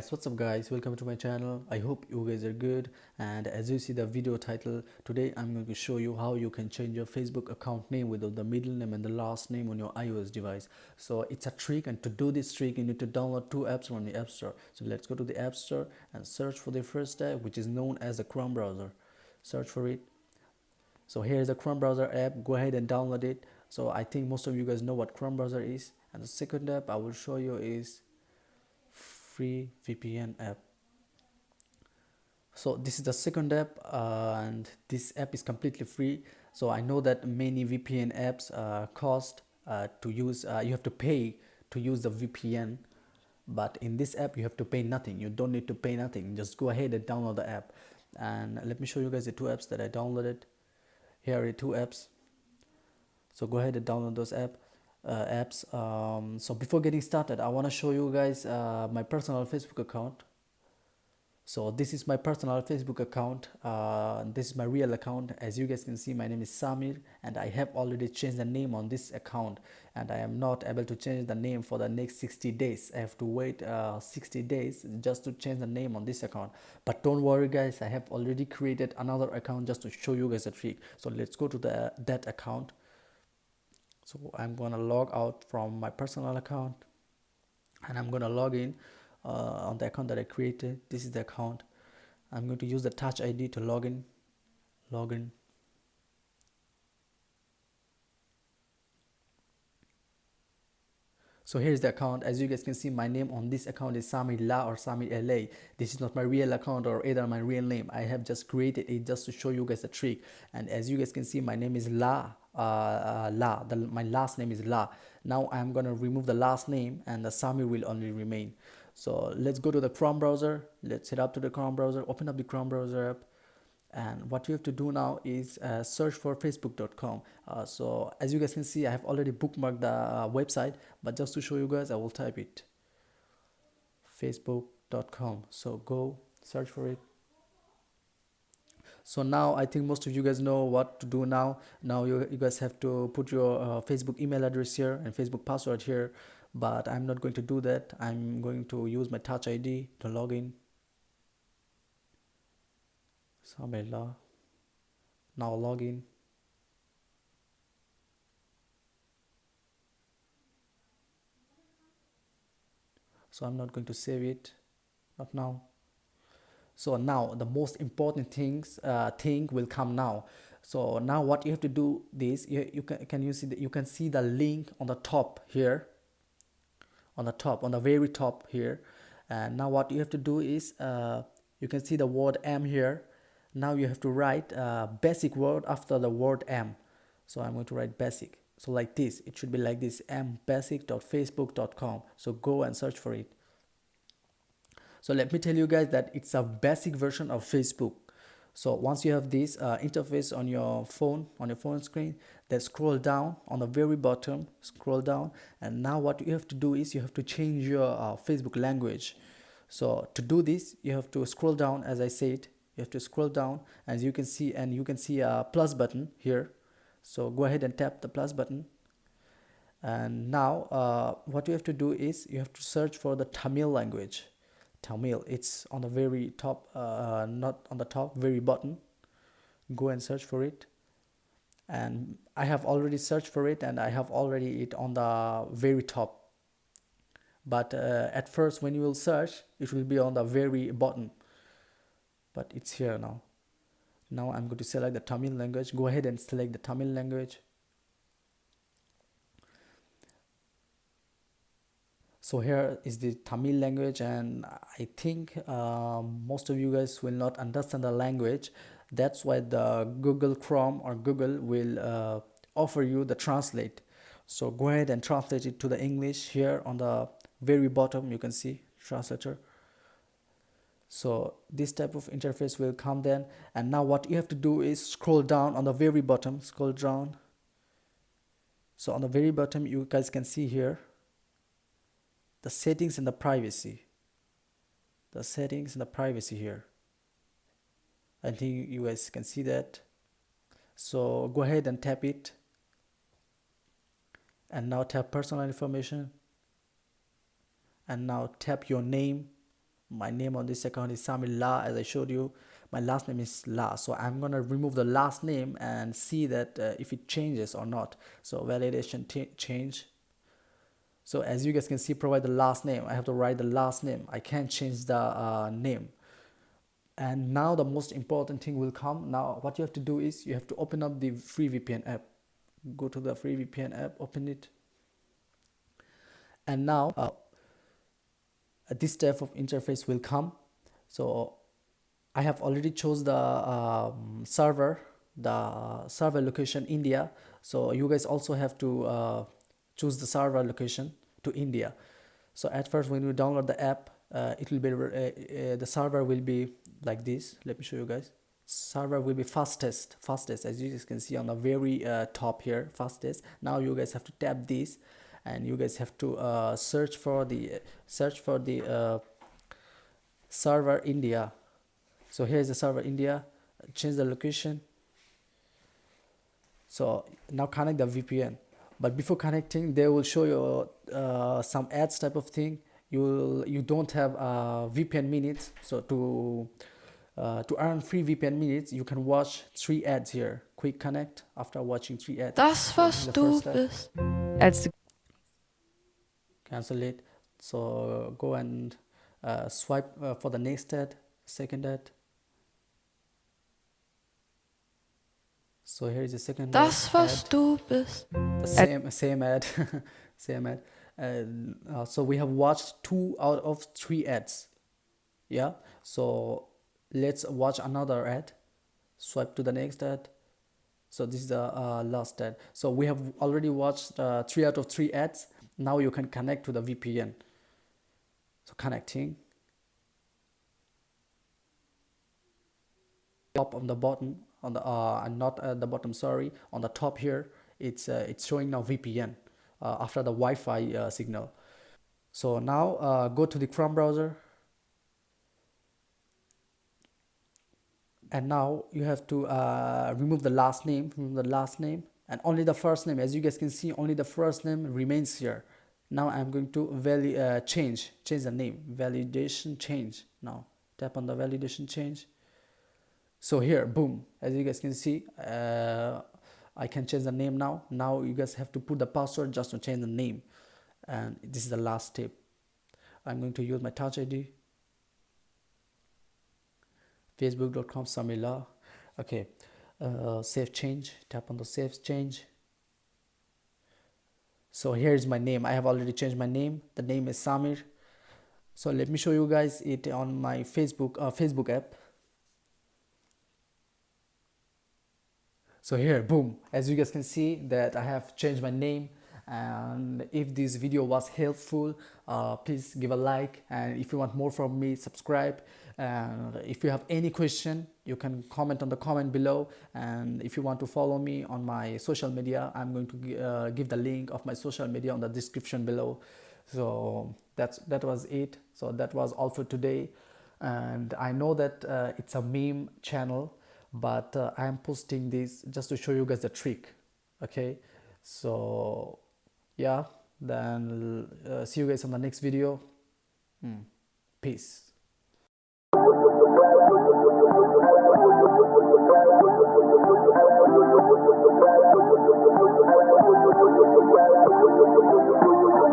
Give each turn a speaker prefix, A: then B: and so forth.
A: guys, what's up guys, welcome to my channel. I hope you guys are good, and as you see the video title, today I'm going to show you how you can change your Facebook account name without the middle name and the last name on your iOS device. So it's a trick, and to do this trick you need to download two apps from the App Store. So let's go to the App Store and search for the first app, which is known as the Chrome browser. Search for it. So here is the Chrome browser app. Go ahead and download it. So I think most of you guys know what Chrome browser is. And the second app I will show you is free VPN app. So this is the second app, and this app is completely free. So I know that many VPN apps cost to use. You have to pay to use the VPN, but in this app you have to pay nothing. You don't need to pay nothing. Just go ahead and download the app. And let me show you guys the two apps that I downloaded. Here are the two apps. So go ahead and download those apps. So before getting started, I want to show you guys my personal Facebook account. So this is my personal Facebook account. This is my real account. As you guys can see, my name is Samir, and I have already changed the name on this account, and I am not able to change the name for the next 60 days. I have to wait 60 days just to change the name on this account. But don't worry guys, I have already created another account just to show you guys a trick. So let's go to that account. So I'm gonna log out from my personal account, and I'm gonna log in on the account that I created. This is the account. I'm going to use the Touch ID to log in. So here's the account. As you guys can see, my name on this account is Samir La or Samir LA. This is not my real account or either my real name. I have just created it just to show you guys a trick. And as you guys can see, my name is La. My last name is La. Now I'm gonna remove the last name, and the Samir will only remain. So let's go to the Chrome browser. Let's head up to the Chrome browser. Open up the Chrome browser app. And what you have to do now is search for facebook.com. So as you guys can see, I have already bookmarked the website, but just to show you guys, I will type it, facebook.com. So go search for it. So now I think most of you guys know what to do now. Now you guys have to put your Facebook email address here and Facebook password here, but I'm not going to do that. I'm going to use my Touch ID to log in. Samela. Now log in. So I'm not going to save it, not now. So now the most important thing will come now. So now what you have to do this, you can see the link on the top here, on the very top here. And now what you have to do is you can see the word M here. Now you have to write basic word after the word M. So I'm going to write basic. So like this, it should be like this, mbasic.facebook.com. So go and search for it. So let me tell you guys that it's a basic version of Facebook. So once you have this interface on your phone screen, then scroll down on the very bottom, scroll down, and now what you have to do is you have to change your Facebook language. So to do this, you have to scroll down, as I said. You have to scroll down, as you can see, and you can see a plus button here. So go ahead and tap the plus button. And now what you have to do is you have to search for the Tamil language. Tamil, it's on the very top, not on the top, very bottom. Go and search for it. And I have already searched for it, and I have already it on the very top. But at first when you will search, it will be on the very bottom. But it's here now. Now I'm going to select the Tamil language. Go ahead and select the Tamil language. So here is the Tamil language, and I think most of you guys will not understand the language. That's why the Google Chrome or Google will offer you the translate. So go ahead and translate it to the English. Here on the very bottom you can see translator. So this type of interface will come then, and now what you have to do is scroll down on the very bottom, scroll down. So on the very bottom you guys can see here the settings and the privacy. The settings and the privacy here. I think you guys can see that. So go ahead and tap it, and now tap personal information, and now tap your name. My name on this account is Samir La, as I showed you. My last name is La, so I'm gonna remove the last name and see that if it changes or not. So validation change. So as you guys can see, provide the last name. I have to write the last name. I can't change the name. And now the most important thing will come. Now what you have to do is you have to open up the free VPN app. Go to the free VPN app, open it, and now this type of interface will come. So I have already chose the server location India. So you guys also have to choose the server location to India. So at first when you download the app, it will be the server will be like this. Let me show you guys. Server will be fastest as you guys can see on the very top here, fastest. Now you guys have to tap this, and you guys have to search for the server India. So here's the server India. Change the location. So now connect the VPN, but before connecting they will show you some ads type of thing. You don't have VPN minutes, so to earn free VPN minutes you can watch 3 ads here. Quick connect after watching 3 ads.
B: Das, was du bist. Als du
A: Cancel it. So go and swipe for the next ad, second ad. So here is the second
B: Das, was
A: ad.
B: du bist.
A: The same ad. Same ad. So we have watched 2 out of 3 ads. Yeah, so let's watch another ad. Swipe to the next ad. So this is the last ad. So we have already watched 3 out of 3 ads. Now you can connect to the VPN. So connecting. Top on the bottom, on the not at the bottom, sorry, on the top here, it's showing now VPN after the Wi-Fi signal. So now go to the Chrome browser, and now you have to remove the last name and only the first name. As you guys can see, only the first name remains here. Now I'm going to change the name, validation change. Now tap on the validation change. So here, boom, as you guys can see, I can change the name now. Now you guys have to put the password just to change the name, and this is the last step. I'm going to use my Touch ID. Facebook.com Samila. Okay, save change. Tap on the save change. So here is my name. I have already changed my name. The name is Samir. So let me show you guys it on my Facebook app. So here, boom, as you guys can see that I have changed my name. And if this video was helpful, please give a like, and if you want more from me, subscribe. And if you have any question, you can comment on the comment below. And if you want to follow me on my social media, I'm going to give the link of my social media on the description below. So that was it. So that was all for today. And I know that it's a meme channel, but I am posting this just to show you guys the trick. Okay, so yeah, then see you guys on the next video. Peace.